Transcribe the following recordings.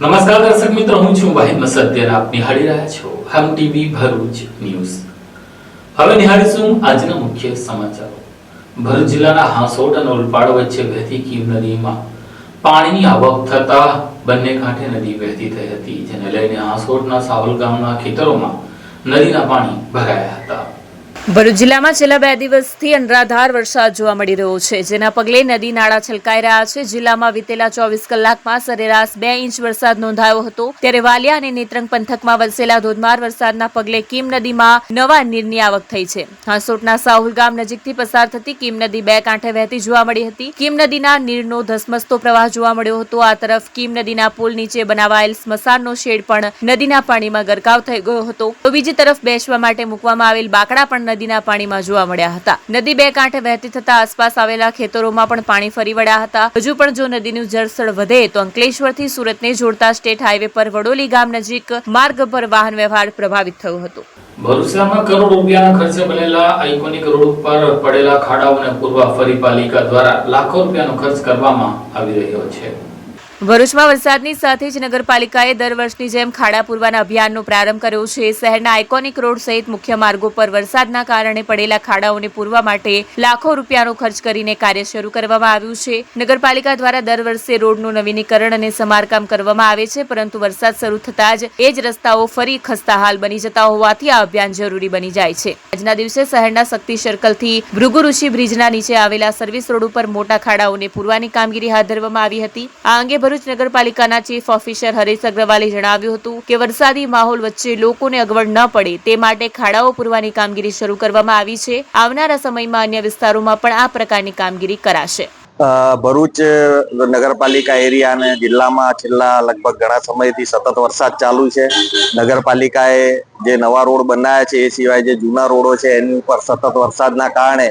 નમસ્કાર દર્શક મિત્રો, હું છું વાહિદ મસદ. આપ નિહાળી રહ્યા છો હમ ટીવી ભરૂચ ન્યૂઝ. હવે નિહાળીશું આજના મુખ્ય સમાચારો. ભરૂચ જિલ્લાના હાંસોટ અને ઓલપાડ વચ્ચે વહેતી કીમ નદીમાં પાણીની આવક થતા બંને કાંઠે નદી વહેતી થઈ હતી, જેને લઈને હાંસોટના સાવલ ગામના ખેતરોમાં નદીના પાણી ભરાયા હતા. ભરૂચ જિલ્લામાં છેલ્લા 2 દિવસથી અનરાધાર વરસાદ જોવા મળી રહ્યો છે, જેના પગલે નદી નાળા છલકાઈ રહ્યા છે. જિલ્લામાં વિતેલા 24 કલાકમાં સરેરાશ 2 ઇંચ વરસાદ નોંધાયો હતો, ત્યારે વાલિયા અને નેત્રંગ પંથકમાં વરસેલા ધોધમાર વરસાદના પગલે કીમ નદીમાં નવા નીરની આવક થઈ છે. હાંસોટના સાહુલ ગામ નજીકથી પસાર થતી કીમ નદી 2 કાંઠે વહેતી જોવા મળી હતી. કીમ નદીના નીરનો ધસમસતો પ્રવાહ જોવા મળ્યો હતો. આ તરફ કીમ નદીના પુલ નીચે બનાવાયેલ સ્મશાનનો શેડ પણ નદીના પાણીમાં ગરકાવ થઈ ગયો હતો, તો બીજી તરફ બેસવા માટે મૂકવામાં આવેલ બાકડા પણ નદીના પાણીમાં જોવા મળ્યા હતા. નદી 2 કાંઠે વહેતી થતા આસપાસ આવેલા ખેતરોમાં પણ પાણી ફરી વળ્યા હતા. હજુ પણ જો નદીનું જળસ્તર વધે તો અંકલેશ્વરથી સુરતને જોડતા સ્ટેટ હાઈવે પર વડોલી ગામ નજીક માર્ગ પર વાહન વ્યવહાર પ્રભાવિત થયો હતો. ભરૂચમાં કરોડ રૂપિયાના ખર્ચે બનેલા આઇકોનિક રોડ પર પડેલા ખાડાઓને પૂરવા ફરી પાલિકા દ્વારા લાખો રૂપિયાનો ખર્ચ કરવામાં આવી રહ્યો છે. ભરૂચમાં વરસાદની સાથે જ નગરપાલિકાએ દર વર્ષની જેમ ખાડા પૂરવાના અભિયાનનો પ્રારંભ કર્યો છે. શહેરના આઇકોનિક રોડ સહિત મુખ્ય માર્ગો પર વરસાદના કારણે પડેલા ખાડાઓને પૂરવા માટે લાખો રૂપિયાનો ખર્ચ કરીને કાર્ય શરૂ કરવામાં આવ્યું છે. નગરપાલિકા દ્વારા દર વર્ષે રોડનું નવીનીકરણ અને સમારકામ કરવામાં આવે છે, પરંતુ વરસાદ શરૂ થતાં જ એ જ રસ્તાઓ ફરી ખસ્તાહાલ બની જતા હોવાથી આ અભિયાન જરૂરી બની જાય છે. આજના દિવસે શહેરના શક્તિ સર્કલથી ભૃગુ ઋષિ બ્રિજના નીચે આવેલા સર્વિસ રોડ ઉપર મોટા ખાડાઓને પૂરવાની કામગીરી હાથ ધરવામાં આવી હતી. આ અંગે ભરૂચ નગરપાલિકાના ચીફ ઓફિસર હરેશ અગ્રવાલે જણાવ્યું હતું કે વરસાદી માહોલ વચ્ચે લોકોને અગવડ ન પડે તે માટે ખાડાઓ પૂરવાની કામગીરી શરૂ કરવામાં આવી છે. આવનારા સમયમાં અન્ય વિસ્તારોમાં પણ આ પ્રકારની કામગીરી કરાશે. ભરૂચ નગરપાલિકા એરિયા અને જિલ્લામાં છેલ્લા લગભગ ઘણા સમયથી સતત વરસાદ ચાલુ છે. નગરપાલિકાએ જે નવા રોડ બનાવ્યા છે એ સિવાય જે જૂના રોડો છે એની ઉપર સતત વરસાદના કારણે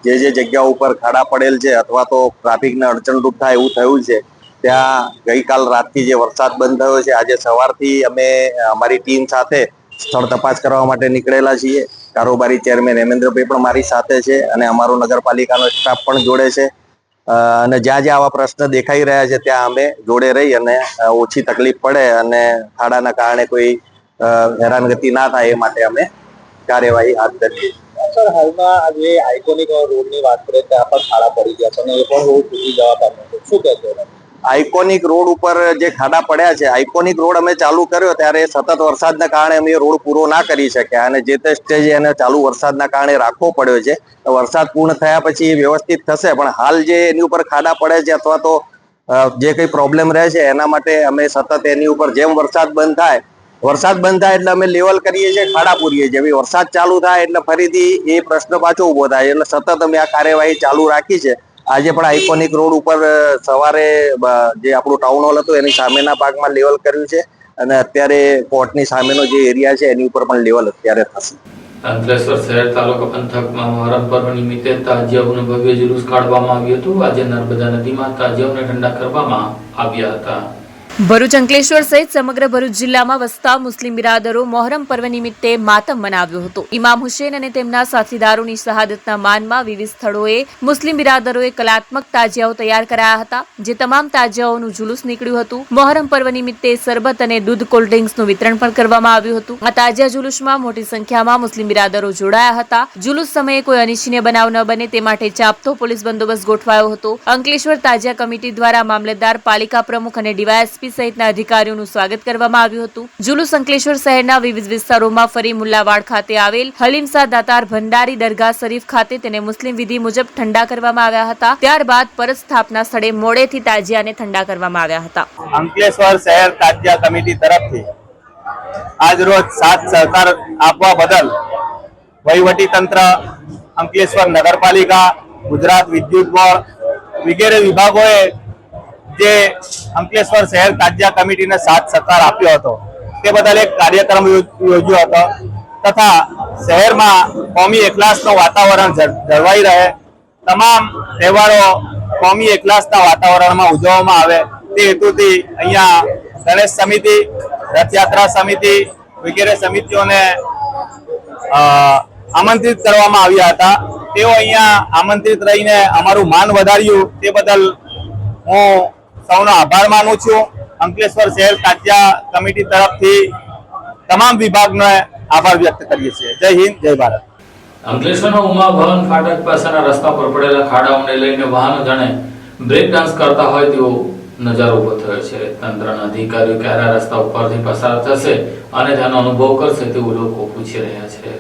જે જગ્યાઓ ઉપર ખાડા પડેલ છે અથવા તો ટ્રાફિકને અડચણરૂપ થાય એવું થયું છે, ત્યાં ગઈકાલ રાતથી જે વરસાદ બંધ થયો છે, આજે સવારથી અમે અમારી ટીમ સાથે સ્થળ તપાસ કરવા માટે નીકળેલા છીએ. કારોબારી ચેરમેન હેમેન્દ્રભાઈ પણ મારી સાથે છે અને અમારો નગરપાલિકાનો સ્ટાફ પણ જોડે છે. અને જ્યાં જ્યાં આવા પ્રશ્ન દેખાઈ રહ્યા છે ત્યાં અમે જોડે રહી અને ઓછી તકલીફ પડે અને ખાડાના કારણે કોઈ હેરાનગતિ ના થાય એ માટે અમે કાર્યવાહી હાથ ધરીએ. સર, હાલમાં જે આઇકોનિક રોડની વાત કરીએ ત્યાં પણ ખાડા પડી ગયા છે અને એ પણ રોડ તૂટી જવા પામ્યો છે, શું કહેશો? આઇકોનિક રોડ ઉપર જે ખાડા પડ્યા છે, આઇકોનિક રોડ અમે ચાલુ કર્યો ત્યારે સતત વરસાદના કારણે અમે રોડ પૂરો ના કરી શક્યા અને જે તે સ્ટેજે એને ચાલુ વરસાદના કારણે રાખવો પડ્યો છે. વરસાદ પૂર્ણ થયા પછી વ્યવસ્થિત થશે, પણ હાલ જે એની ઉપર ખાડા પડે છે અથવા તો જે કઈ પ્રોબ્લેમ રહે છે એના માટે અમે સતત એની ઉપર જેમ વરસાદ બંધ થાય એટલે અમે લેવલ કરીએ છીએ, ખાડા પૂરીએ છીએ. વરસાદ ચાલુ થાય એટલે ફરીથી એ પ્રશ્ન પાછો ઉભો થાય એટલે સતત અમે આ કાર્યવાહી ચાલુ રાખી છે. આજે પણ આઇકોનિક રોડ ઉપર સવારે જે આપણું ટાઉન હોલ હતું એની સામેના ભાગમાં લેવલ કર્યું છે અને અત્યારે કોર્ટની સામેનો જે એરિયા છે એની ઉપર પણ લેવલ અત્યારે થશે. અંકલેશ્વર શહેર તાલુકા પંથકમાં મહોરમ પર્વ નિમિત્તે તાજિયાઓનું ભવ્ય જુલુસ કાઢવામાં આવ્યું હતું. આજે નર્મદા નદીમાં તાજિયાઓને ઠંડા કરવામાં આવ્યા હતા. ભરૂચ, અંકલેશ્વર સહિત સમગ્ર ભરૂચ જિલ્લામાં વસતા મુસ્લિમ બિરાદરો મોહરમ પર્વ નિમિત્તે માતમ મનાવ્યો હતો. ઇમામ હુસેન અને તેમના સાથીદારોની શહાદતના માનમાં વિવિધ સ્થળોએ મુસ્લિમ બિરાદરોએ કલાત્મક તાજિયાઓ તૈયાર કરાયા હતા, જે તમામ તાજિયાઓનું જુલુસ નીકળ્યું હતું. મોહરમ પર્વ નિમિત્તે સરબત અને દૂધ કોલ્ડ ડ્રિંક્સનું વિતરણ પણ કરવામાં આવ્યું હતું. આ તાજિયા જુલુસમાં મોટી સંખ્યામાં મુસ્લિમ બિરાદરો જોડાયા હતા. જુલુસ સમયે કોઈ અનિચ્છનીય બનાવ ન બને તે માટે ચાપતો પોલીસ બંદોબસ્ત ગોઠવાયો હતો. અંકલેશ્વર તાજિયા કમિટી દ્વારા મામલતદાર, પાલિકા પ્રમુખ અને ડીવાયએસપી સહિતના અધિકારીઓનું સ્વાગત કરવામાં આવ્યું હતું. જુલુસ અંકલેશ્વર શહેરના વિવિધ વિસ્તારોમાં ફરી મુલ્લાવાડ ખાતે આવેલ હલીમસા દાતાર ભંડારી દરગાહ શરીફ ખાતે તેને મુસ્લિમ વિધિ મુજબ ઠંડા કરવામાં આવ્યા હતા. ત્યારબાદ પરત સ્થાપના સ્થળે મોડેથી તાજિયાને ઠંડા કરવામાં આવ્યા હતા. અંકલેશ્વર શહેર તાજિયા કમિટી તરફથી આજ રોજ સાથ સહકાર આપવા બદલ વહીવટી તંત્ર, અંકલેશ્વર નગરપાલિકા, ગુજરાત વિદ્યુત બોર્ડ વગેરે વિભાગોએ જે અંકલેશ્વર શહેર તાજિયા કમિટીને સાથ સહકાર આપ્યો હતો તે બદલ એક કાર્યક્રમ યોજ્યો હતો તથા શહેરમાં કોમી એકલાસનું વાતાવરણ જળવાઈ રહે, તમામ તહેવારો કોમી એકલાસના વાતાવરણમાં ઉજવવામાં આવે તે હેતુથી અહીંયા ગણેશ સમિતિ, રથયાત્રા સમિતિ વગેરે સમિતિઓને આમંત્રિત કરવામાં આવ્યા હતા. તેઓ અહીંયા આમંત્રિત રહીને અમારું માન વધાર્યું તે બદલ હું સૌનો આભાર માનું છું અંકલેશ્વર શહેર તાજિયા કમિટી તરફથી તમામ વિભાગનો આભાર વ્યક્ત કરીએ છીએ. જય હિન્દ, જય ભારત. અંકલેશ્વરના ઉમા ભવન ફાટક પાસેના રસ્તા પર પડેલા ખાડાઓને લઈને વાહનો જાણે બ્રેક ડાન્સ કરતા હોય તેવો નજારો ઉભો થયો છે. તંત્રના અધિકારીઓ ક્યારે રસ્તા ઉપરથી પસાર થશે અને તેનો અનુભવ કરશે તેવું લોકો પૂછી રહ્યા છે.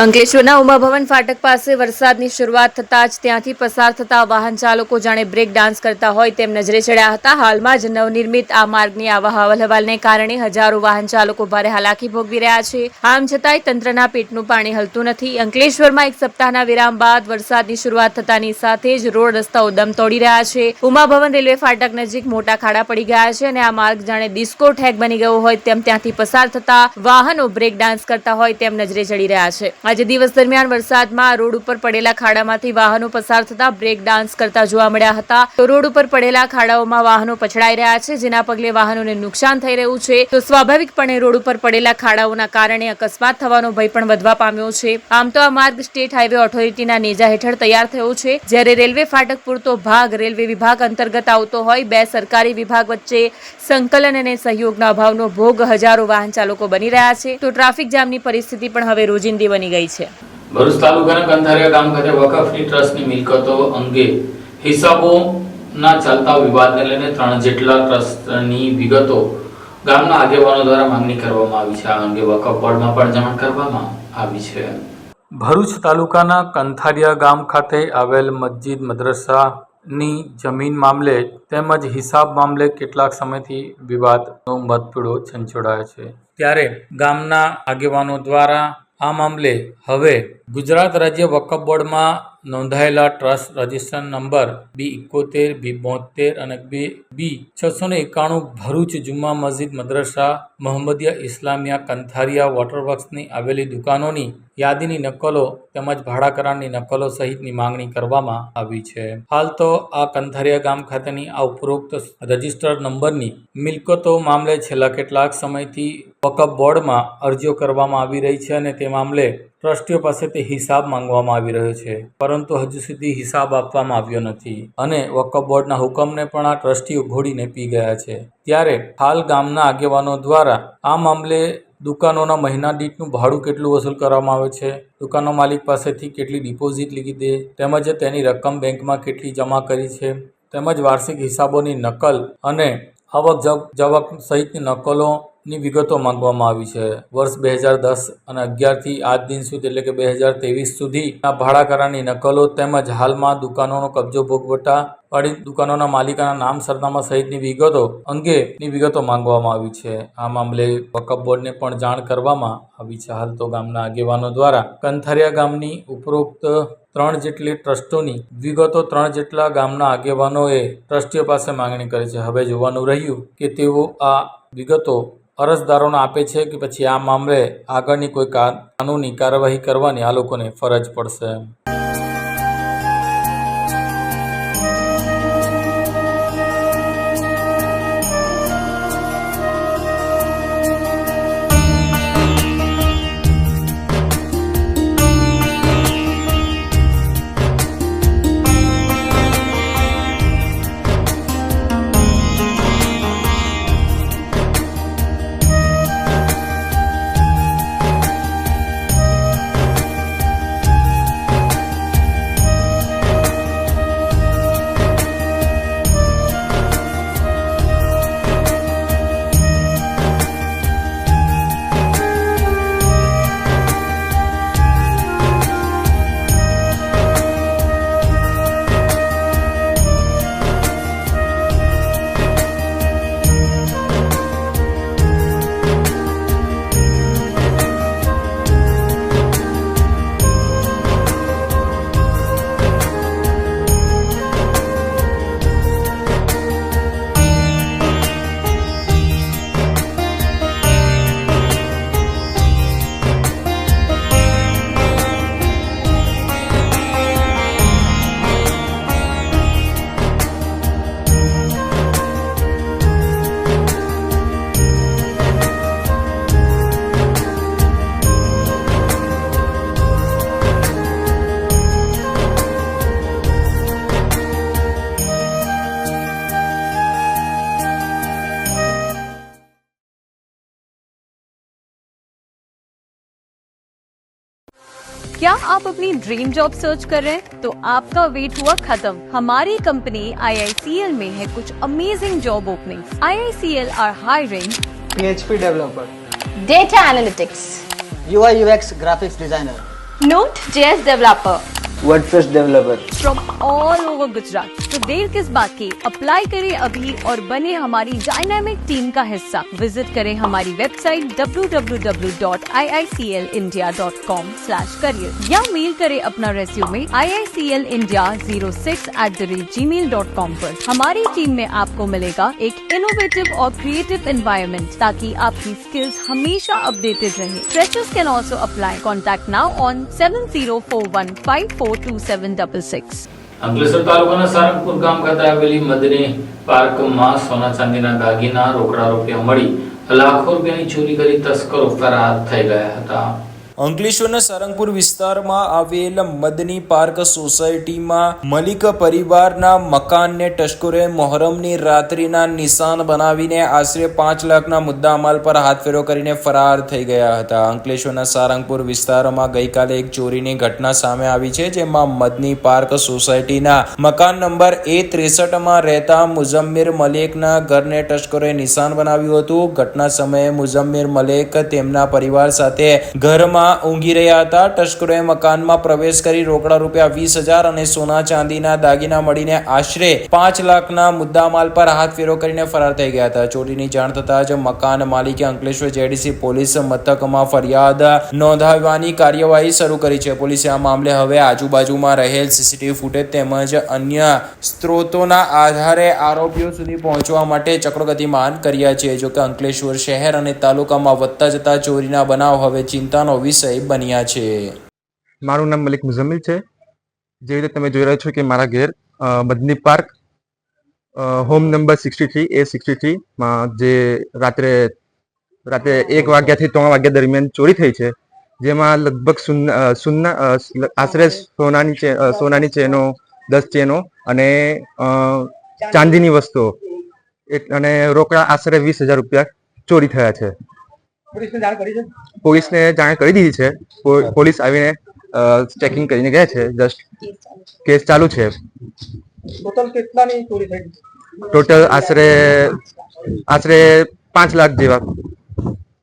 અંકલેશ્વરના ઉમાભવન ફાટક પાસે વરસાદની શરૂઆત થતાં જ ત્યાંથી પસાર થતા વાહન ચાલકો જાણે બ્રેક ડાન્સ કરતા હોય તેમ નજરે ચડ્યા હતા. હાલમાં જ નવનિર્મિત આ માર્ગની આવા હવલહવાલને કારણે હજારો વાહન ચાલકો ભારે હાલાકી ભોગવી રહ્યા છે. આમ છતાંય તંત્રના પેટનું પાણી હલતું નથી. અંકલેશ્વરમાં એક સપ્તાહના વિરામ બાદ વરસાદની શરૂઆત થતાની સાથે જ રોડ રસ્તાઓ દમ તોડી રહ્યા છે. ઉમાભવન રેલવે ફાટક નજીક મોટા ખાડા પડી ગયા છે અને આ માર્ગ જાણે ડિસ્કો ઠેક બની ગયો હોય તેમ ત્યાંથી પસાર થતા વાહનો બ્રેક ડાન્સ કરતા હોય તેમ નજરે ચડી રહ્યા છે. આજે દિવસ દરમિયાન વરસાદમાં રોડ ઉપર પડેલા ખાડામાંથી વાહનો પસાર થતા બ્રેક ડાન્સ કરતા જોવા મળ્યા હતા. તો રોડ ઉપર પડેલા ખાડાઓમાં વાહનો પછડાઈ રહ્યા છે, જેના પગલે વાહનોને નુકસાન થઈ રહ્યું છે. તો સ્વાભાવિકપણે રોડ ઉપર પડેલા ખાડાઓના કારણે અકસ્માત થવાનો ભય પણ વધવા પામ્યો છે. આમ તો આ માર્ગ સ્ટેટ હાઈવે ઓથોરિટીના નેજા હેઠળ તૈયાર થયો છે, જ્યારે રેલવે ફાટક પૂરતો ભાગ રેલવે વિભાગ અંતર્ગત આવતો હોય બે સરકારી વિભાગ વચ્ચે સંકલન અને સહયોગના અભાવનો ભોગ હજારો વાહન ચાલકો બની રહ્યા છે. તો ટ્રાફિક જામની પરિસ્થિતિ પણ હવે રોજિંદી બની ગઈ છે. ભરૂચ તાલુકાના કંથારિયા ગામ ખાતે વકફની ટ્રસ્ટની મિલકતો અંગે હિસાબોના ચાલતા વિવાદને લઈને 3 જેટલા ટ્રસ્ટની વિગતો ગામના આગેવાનો દ્વારા માંગણી કરવામાં આવી છે. આ અંગે વકફ બોર્ડમાં પણ જાણ કરવામાં આવી છે. ભરૂચ તાલુકાના કંથારિયા ગામ ખાતે આવેલ મસ્જિદ મદ્રસાની જમીન મામલે તેમજ હિસાબ મામલે કેટલાક સમયથી વિવાદનો મતભેડો છંછોડાયો છે. ત્યારે ગામના આગેવાનો દ્વારા આ મામલે હવે ગુજરાત રાજ્ય વકફ બોર્ડમાં નોંધાયેલા trust registration number B71, B72 અને B691 ભરૂચ જુમ્મા મસ્જિદ મદ્રસા મોહમ્મદિયા ઇસ્લામિયા કંથારિયા વોટરવર્ક્સની આવેલી દુકાનોની યાદીની નકલો તેમજ ભાડા કરારની નકલો સહિતની માંગણી કરવામાં આવી છે. હાલ તો આ કંથારિયા ગામ ખાતેની આ ઉપરોક્ત રજિસ્ટર નંબરની મિલકતો મામલે છેલ્લા કેટલાક સમયથી વકફ બોર્ડમાં અરજીઓ કરવામાં આવી રહી છે અને તે મામલે ટ્રસ્ટીઓ પાસેથી હિસાબ માંગવામાં આવી રહ્યો છે, પરંતુ હજુ સુધી હિસાબ આપવામાં આવ્યો નથી અને વકફ બોર્ડના હુકમને પણ આ ટ્રસ્ટીઓ ઘોડીને પી ગયા છે. ત્યારે હાલ ગામના આગેવાનો દ્વારા આ મામલે દુકાનોના મહિના દીઠનું ભાડું કેટલું વસૂલ કરવામાં આવે છે, દુકાનો માલિક પાસેથી કેટલી ડિપોઝિટ લીધી તેમજ તેની રકમ બેંકમાં કેટલી જમા કરી છે, તેમજ વાર્ષિક હિસાબોની નકલ અને આવક જાવક સહિતની નકલોની વિગતો માંગવામાં આવી છે. વર્ષ 2010 અને 11 થી આજ દિન સુધી એટલે કે 2023 સુધીના ભાડા કરારની નકલો તેમજ હાલમાં દુકાનોનો કબજો ભોગવટા વાળી દુકાનોના માલિકાના નામ સરનામા સહિતની વિગતો અંગેની વિગતો માંગવામાં આવી છે. આ મામલે વકફ બોર્ડને પણ જાણ કરવામાં આવી છે. હાલ તો ગામના આગેવાનો દ્વારા કંથારિયા ગામની ઉપરોક્ત 3 જેટલી ટ્રસ્ટોની વિગતો 3 જેટલા ગામના આગેવાનોએ ટ્રસ્ટીઓ પાસે માંગણી કરી છે. હવે જોવાનું રહ્યું કે તેઓ આ વિગતો અરજદારોને આપે છે કે પછી આ મામલે આગળની કોઈ કાનૂની કાર્યવાહી કરવાની આ લોકોને ફરજ પડશે. क्या आप अपनी ड्रीम जॉब सर्च कर रहे हैं? तो आपका वेट हुआ खत्म। हमारी कंपनी IICL में है कुछ amazing job openings. IICL are hiring PHP developer, Data Analytics, UI UX graphics designer, Node.js developer, WordPress developer. From all over Gujarat. तो देर किस बात की, अप्लाई करें अभी और बने हमारी डायनामिक टीम का हिस्सा। विजिट करें हमारी वेबसाइट www.iiclindia.com/career या मेल करें अपना रेज्यूमे iiclindia06@gmail.com पर। हमारी टीम में आपको मिलेगा एक इनोवेटिव और क्रिएटिव एनवायरनमेंट ताकि आपकी स्किल्स हमेशा अपडेटेड रहे। Freshers can also apply. Contact now on 7041542766. Ankleshwar તાલુકાના સારંગપુર ગામ ખાતે આવેલી મદની પાર્કમાં સોના ચાંદીના દાગીના રોકડા રૂપિયા મળી લાખો રૂપિયાની ચોરી કરી તસ્કરો ફરાર થઈ ગયા હતા। અંકલેશ્વરના સારંગપુર વિસ્તારમાં આવેલ મદની પાર્ક સોસાયટીમાં મલિક પરિવારના મકાનને તસ્કરોએ મોહરમની રાત્રિના નિશાન બનાવીને આશરે 5 લાખના મુદ્દામાલ પર હાથફેરો કરીને ફરાર થઈ ગયા હતા। અંકલેશ્વરના સારંગપુર વિસ્તારમાં ગઈકાલે એક ચોરીની ઘટના સામે આવી છે, જેમાં મદની પાર્ક સોસાયટીના મકાન નંબર A63માં રહેતા મુઝમ્મિર મલેકના ઘરને તસ્કરોએ નિશાન બનાવ્યું હતું। ઘટના સમયે મુઝમ્મિર મલેક તેમના પરિવાર સાથે ઘરમાં ઊંઘી રહ્યા હતા। તસ્કરોએ મકાનમાં પ્રવેશ કરી રોકડા રૂપિયા 20,000 અને સોના ચાંદીના દાગીના મળીને આશરે 5 લાખના મુદ્દામાલ પર હાથફેરો કરીને ફરાર થઈ ગયા હતા। ચોરીની જાણ થતાં જ મકાન માલિકે અંકલેશ્વર JDC પોલીસ મથકમાં ફરિયાદ નોંધાવવાની કાર્યવાહી શરૂ કરી છે। પોલીસે આ મામલે હવે આજુબાજુમાં રહેલ CCTV ફૂટેજ તેમજ અન્ય સ્ત્રોતોના આધારે આરોપીઓ સુધી પહોંચવા માટે ચક્રો કર્યા છે। જોકે અંકલેશ્વર શહેર અને તાલુકામાં વધતા જતા ચોરીના બનાવ હવે ચિંતાનો વિષય બન્યા છે। મારું નામ મલિક મુઝમ્મિલ છે। જે રીતે તમે જોઈ રહ્યા છો કે મારા ઘેર Madni park home number 63 A63 માં જે રાત્રે 1 વાગ્યાથી 3 વાગ્યા દરમિયાન ચોરી થઈ છે, જેમાં લગભગ આશરે સોનાની ચેનો 10 ચેનો અને ચાંદીની વસ્તુઓ અને રોકડા આશરે 20,000 રૂપિયા ચોરી થયા છે। પોલીસને જાણ કરી દીધી છે। પોલીસ આવીને ચેકિંગ કરીને ગયા છે। જસ્ટ કેસ ચાલુ છે। ટોટલ આશરે 5 લાખ જેવા।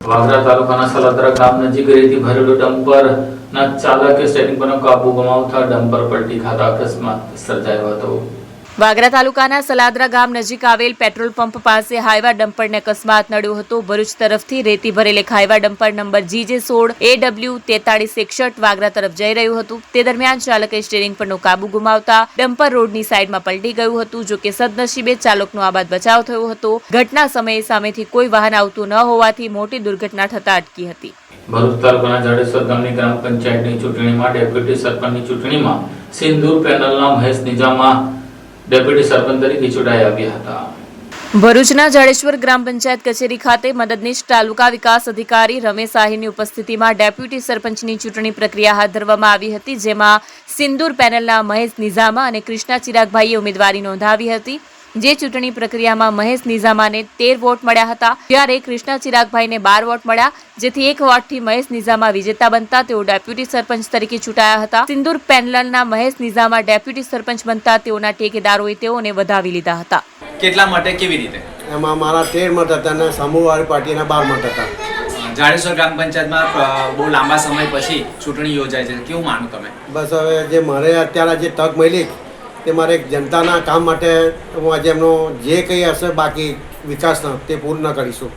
વાગરા તાલુકાના સલાદરા ગામ નજીક રેતી ભરેલો ડમ્પરના ચાલકે સ્ટેરિંગ પરનો કાબુ ગુમાવતા ડમ્પર પલટી ખાતા અકસ્માત સર્જાયો હતો। વાગરા તાલુકાના સલાદરા ગામ નજીક આવેલ પેટ્રોલ પંપ પાસે હાઈવા ડમ્પરને અકસ્માત નડ્યો હતો। ભરૂચ તરફથી રેતી ભરેલ એક Hyva dumper number GJ16 AW 4361 Vagra તરફ જઈ રહ્યું હતું। તે દરમિયાન ચાલકે સ્ટીયરિંગ પરનો કાબુ ગુમાવતા ડમ્પર રોડની સાઈડમાં પલટી ગયું હતું। જો કે સદનસીબે ચાલકનો આબાદ બચાવ થયો હતો। ઘટના સમયે સામેથી કોઈ વાહન આવતું ન હોવાથી મોટી દુર્ઘટના થતા અટકી હતી। ભરૂચ તાલુકાના જાડેશ્વર ગામની ગ્રામ પંચાયતની ચૂંટણીમાં ડેપ્યુટી સરપંચની ચૂંટણીમાં સિંદૂર પેનલના મહેશ નિજામા ડેપ્યુટી સરપંચ તરીકે ચૂંટાઈ આવ્યા હતા। ભરૂચના જાડેશ્વર ગ્રામ પંચાયત કચેરી ખાતે મદદનીશ તાલુકા વિકાસ અધિકારી રમેશ આહિરની ઉપસ્થિતિમાં ડેપ્યુટી સરપંચની ચૂંટણી પ્રક્રિયા હાથ ધરવામાં આવી હતી, જેમાં સિંદૂર પેનલના મહેશ નિઝામા અને કૃષ્ણા ચિરાગભાઈએ ઉમેદવારી નોંધાવી હતી। જે ચૂંટણી પ્રક્રિયામાં મહેશ નિઝામાને 13 વોટ મળ્યા હતા, જ્યારે કૃષ્ણા ચિરાગભાઈને 12 વોટ મળ્યા, જેથી 1 વોટથી મહેશ નિઝામા વિજેતા બનતા તેઓ ડેપ્યુટી સરપંચ તરીકે ચૂંટાયા હતા। સિંદૂર પેનલના મહેશ નિઝામા ડેપ્યુટી સરપંચ બનતા તેઓના ટેકેદારોએ તેઓને વધાવી લીધા હતા। કેટલા માટે કેવી રીતે? એમાં મારા 13 મત હતા અને સમૂહવાળી પાર્ટીના 12 મત હતા। જાડેશ્વર ગ્રામ પંચાયતમાં બહુ લાંબા સમય પછી ચૂંટણી યોજાય છે, કેવું માનો તમે? બસ હવે જે મારે અત્યારે જે તક મળી તે મારે જનતાના કામ માટે હું આજે એમનો જે કંઈ હશે બાકી વિકાસના તે પૂર્ણ કરીશું।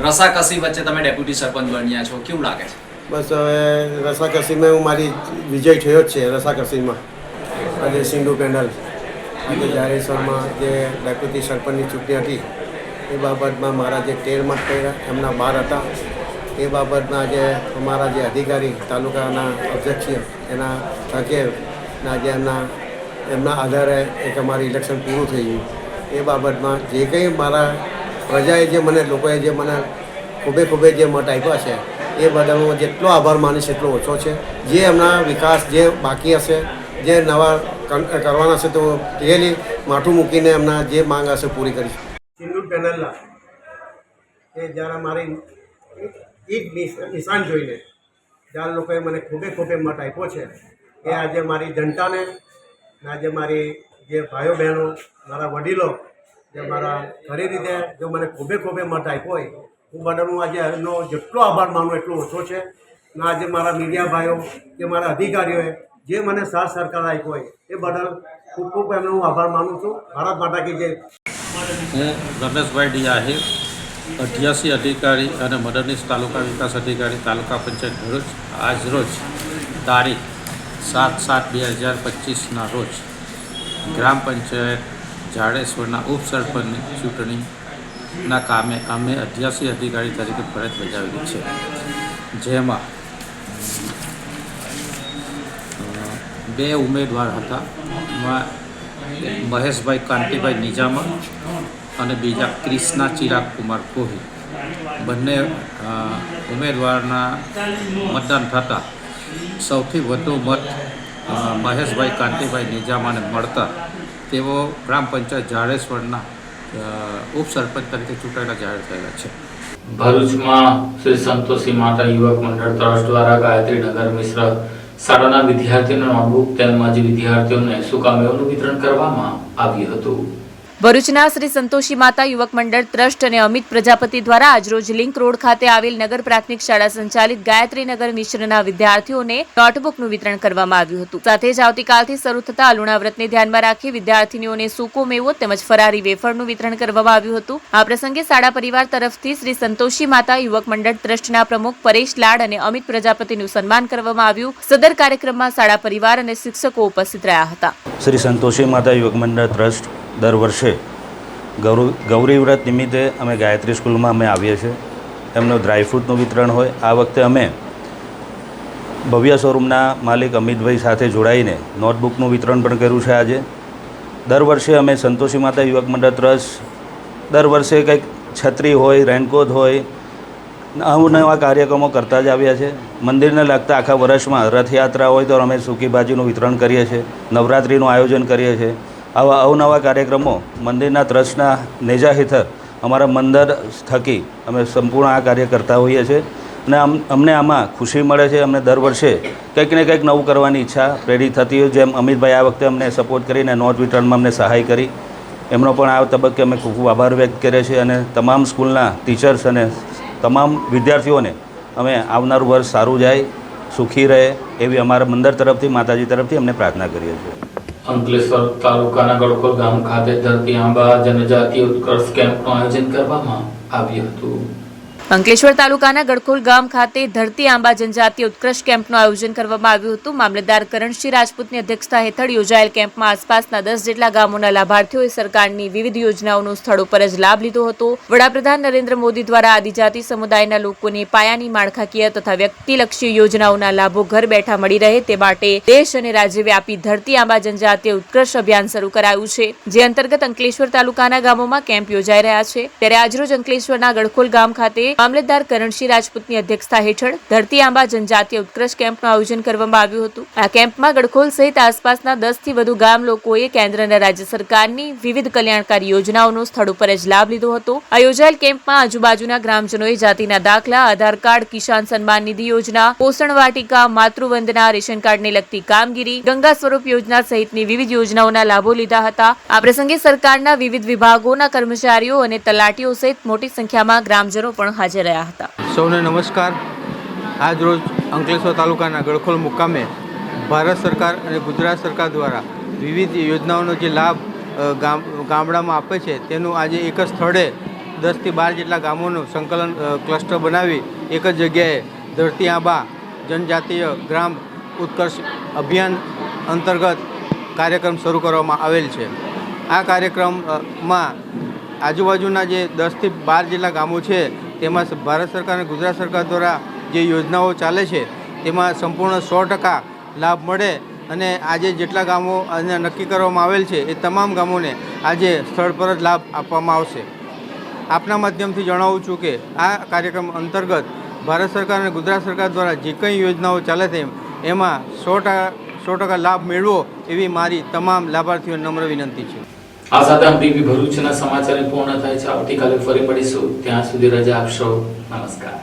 રસાકસી વચ્ચે તમે ડેપ્યુટી સરપંચ બન્યા છો, કેવું લાગે છે? બસ હવે રસાકસીમાં હું મારી વિજય થયો જ છે। રસાકસીમાં આજે સિંધુ પેનલ આજે જાડેશ્વરમાં જે ડેપ્યુટી સરપંચની ચૂંટણી હતી એ બાબતમાં મારા જે 13 મત કર્યા એમના 12 હતા। એ બાબતમાં આજે અમારા જે અધિકારી તાલુકાના અધ્યક્ષ એના થકે આજે એમના આધારે એક અમારું ઇલેક્શન પૂરું થઈ ગયું। એ બાબતમાં જે કંઈ મારા પ્રજાએ જે મને લોકોએ જે મને ખૂબે જે મત આપ્યા છે એ બદલ હું જેટલો આભાર માનીશ એટલો ઓછો છે। જે એમના વિકાસ જે બાકી હશે, જે નવા કરવાના હશે તો રિયલી માથું મૂકીને એમના જે માંગ હશે પૂરી કરીશ। સિંદૂર પેનલના એ જ્યારે મારી એક નિશાન જોઈને જ્યાં લોકોએ મને ખૂબે ખૂબે મત આપ્યો છે એ આજે મારી જનતાને ને આજે મારી જે ભાઈઓ બહેનો મારા વડીલો જે મારા ખરી રીતે જો મને ખૂબે ખૂબે મત આપ્યો હોય હું બદલ હું આજે એમનો જેટલો આભાર માનું એટલો ઓછો છે ને આજે મારા મીડિયા ભાઈઓ કે મારા અધિકારીઓએ જે મને સાથ સરકાર આપ્યો હોય એ બદલ ખૂબ ખૂબ એમનો હું આભાર માનું છું. ભારત માતા કી જય. હું રમેશભાઈ ડી આહિર 88 અધિકારી અને મદદનીશ તાલુકા વિકાસ અધિકારી તાલુકા પંચાયત ભરૂચ આજરોજ તારીખ 7/7/2025ના રોજ ગ્રામ પંચાયત જાડેશ્વરના ઉપસરપંચની ચૂંટણીના કામે અમે 88 અધિકારી તરીકે ફરજ બજાવેલી છે, જેમાં 2 ઉમેદવાર હતા. મહેશભાઈ કાંતિભાઈ નિજામા અને બીજા ક્રિષ્ના ચિરાગ કુમાર કોહી. બંને ઉમેદવારના મતદાન થતાં સૌથી વધુ મત મહેશભાઈ કાંતિભાઈ નિજામાને મળતા તેઓ ગ્રામ પંચાયત જાડેશ્વરના ઉપસરપંચ તરીકે ચૂંટાયેલા જાહેર થયેલા છે. ભરૂચમાં શ્રી સંતોષી માતા યુવક મંડળ ટ્રસ્ટ દ્વારા ગાયત્રી નગર મિશ્ર શાળાના વિદ્યાર્થીઓને નોટબુક તેમજ વિદ્યાર્થીઓને સુકામેવાનું વિતરણ કરવામાં આવ્યું હતું. ભરૂચના શ્રી સંતોષી માતા યુવક મંડળ ટ્રસ્ટ અને અમિત પ્રજાપતિ દ્વારા આજરોજ લિંક રોડ ખાતે આવેલ નગર પ્રાથમિક શાળા સંચાલિત ગાયત્રી નગર મિશ્રના વિદ્યાર્થીઓને નોટબુકનું વિતરણ કરવામાં આવ્યું હતું. સાથે જ આવતીકાલથી શરૂ થતા અલુણા વ્રતને ધ્યાનમાં રાખી વિદ્યાર્થીનીઓને સૂકો મેવો તેમજ ફરારી વેફરનું વિતરણ કરવામાં આવ્યું હતું. આ પ્રસંગે શાળા પરિવાર તરફથી શ્રી સંતોષી માતા યુવક મંડળ ટ્રસ્ટના પ્રમુખ પરેશ લાડ અને અમિત પ્રજાપતિનું સન્માન કરવામાં આવ્યું. સદર કાર્યક્રમમાં શાળા પરિવાર અને શિક્ષકો ઉપસ્થિત રહ્યા હતા. શ્રી સંતોષી માતા યુવક મંડળ ટ્રસ્ટ દર વર્ષે ગૌરી વ્રત નિમિત્તે અમે ગાયત્રી સ્કૂલમાં અમે આવીએ છીએ. એમનું ડ્રાયફ્રૂટનું વિતરણ હોય. આ વખતે અમે ભવ્ય શોરૂમના માલિક અમિતભાઈ સાથે જોડાઈને નોટબુકનું વિતરણ પણ કર્યું છે. આજે દર વર્ષે અમે સંતોષી માતા યુવક મંડળ ટ્રસ્ટ દર વર્ષે કંઈક છત્રી હોય, રેનકોટ હોય, નવા કાર્યક્રમો કરતા જ આવ્યા છે. મંદિરને લગતા આખા વર્ષમાં રથયાત્રા હોય તો અમે સૂકી ભાજીનું વિતરણ કરીએ છીએ, નવરાત્રિનું આયોજન કરીએ છીએ. આવા અવનવા કાર્યક્રમો મંદિરના ટ્રસ્ટના નેજા હેઠળ અમારા મંદિર થકી અમે સંપૂર્ણ આ કાર્ય કરતા હોઈએ છીએ અને અમને આમાં ખુશી મળે છે. અમને દર વર્ષે કંઈક ને કંઈક નવું કરવાની ઈચ્છા પ્રેરિત થતી હોય. જેમ અમિતભાઈ આ વખતે અમને સપોર્ટ કરીને નોટ વિતરણમાં અમને સહાય કરી, એમનો પણ આ તબક્કે અમે ખૂબ ખૂબ આભાર વ્યક્ત કરીએ છીએ અને તમામ સ્કૂલના ટીચર્સ અને તમામ વિદ્યાર્થીઓને અમે આવનારું વર્ષ સારું જાય, સુખી રહે એવી અમારા મંદિર તરફથી, માતાજી તરફથી અમને પ્રાર્થના કરીએ છીએ. અંકલેશ્વર તાલુકાના ગડખોલ ગામ ખાતે ધરતી આંબા જનજાતિ ઉત્કર્ષ કેમ્પનું આયોજન કરવામાં આવ્યું હતું. અંકલેશ્વર તાલુકાના ગડખોલ ગામ ખાતે ધરતી આંબા જનજાતીય ઉત્કર્ષ કેમ્પનું આયોજન કરવામાં આવ્યું હતું. મામલતદાર કરણસિંહ રાજપૂતની અધ્યક્ષતા હેઠળ યોજાયેલ કેમ્પમાં આસપાસના 10 જેટલા ગામોના લાભાર્થીઓએ સરકારની વિવિધ યોજનાઓનો સ્થળો પર જ લાભ લીધો હતો. વડાપ્રધાન નરેન્દ્ર મોદી દ્વારા આદિજાતિ સમુદાયના લોકોને પાયાની માળખાકીય તથા વ્યક્તિલક્ષી યોજનાઓના લાભો ઘર બેઠા મળી રહે તે માટે દેશ અને રાજ્યવ્યાપી ધરતી આંબા જનજાતીય ઉત્કર્ષ અભિયાન શરૂ કરાયું છે, જે અંતર્ગત અંકલેશ્વર તાલુકાના ગામોમાં કેમ્પ યોજાઈ રહ્યા છે. ત્યારે આજરોજ અંકલેશ્વરના ગડખોલ ગામ ખાતે મામલતદાર કરણસિંહ રાજપૂતની અધ્યક્ષતા હેઠળ ધરતી આંબા જનજાતીય ઉત્કર્ષ કેમ્પનું આયોજન કરવામાં આવ્યું હતું. આ કેમ્પમાં ગડખોલ સહિત આસપાસના 10 થી વધુ ગામ લોકોએ કેન્દ્ર અને રાજ્ય સરકારની વિવિધ કલ્યાણકારી યોજનાઓનો સ્થળ ઉપર જ લાભ લીધો હતો. આ યોજાયેલ કેમ્પમાં આજુબાજુના ગ્રામજનોએ જાતિના દાખલા, આધાર કાર્ડ, કિસાન સન્માન નિધિ યોજના, પોષણ વાટિકા, માતૃવંદના, રેશન કાર્ડને લગતી કામગીરી, ગંગા સ્વરૂપ યોજના સહિતની વિવિધ યોજનાઓના લાભો લીધા હતા. આ પ્રસંગે સરકારના વિવિધ વિભાગોના કર્મચારીઓ અને તલાટીઓ સહિત મોટી સંખ્યામાં ગ્રામજનો પણ હાજર રહ્યા હતા. સૌને નમસ્કાર. આજ રોજ અંકલેશ્વર તાલુકાના ગડખોલ મુકામે ભારત સરકાર અને ગુજરાત સરકાર દ્વારા વિવિધ યોજનાઓનો જે લાભ ગામડામાં આપે છે તેનું આજે એક જ સ્થળે 10 થી 12 જેટલા ગામોનું સંકલન ક્લસ્ટર બનાવી એક જ જગ્યાએ ધરતી આંબા જનજાતીય ગ્રામ ઉત્કર્ષ અભિયાન અંતર્ગત કાર્યક્રમ શરૂ કરવામાં આવેલ છે. આ કાર્યક્રમમાં આજુબાજુના જે 10 થી 12 જેટલા ગામો છે તેમાં ભારત સરકાર અને ગુજરાત સરકાર દ્વારા જે યોજનાઓ ચાલે છે તેમાં સંપૂર્ણ 100% લાભ મળે અને આજે જેટલા ગામો નક્કી કરવામાં આવેલ છે એ તમામ ગામોને આજે સ્થળ પર જ લાભ આપવામાં આવશે. આપના માધ્યમથી જણાવું છું કે આ કાર્યક્રમ અંતર્ગત ભારત સરકાર અને ગુજરાત સરકાર દ્વારા જે કંઈ યોજનાઓ ચાલે છે એમાં 100% લાભ મેળવો એવી મારી તમામ લાભાર્થીઓને નમ્ર વિનંતી છે. આ સાથે આમ ટીવી ભરૂચના સમાચાર પૂર્ણ થાય છે. આવતીકાલે ફરી મળીશું. ત્યાં સુધી રજા આપશો. નમસ્કાર.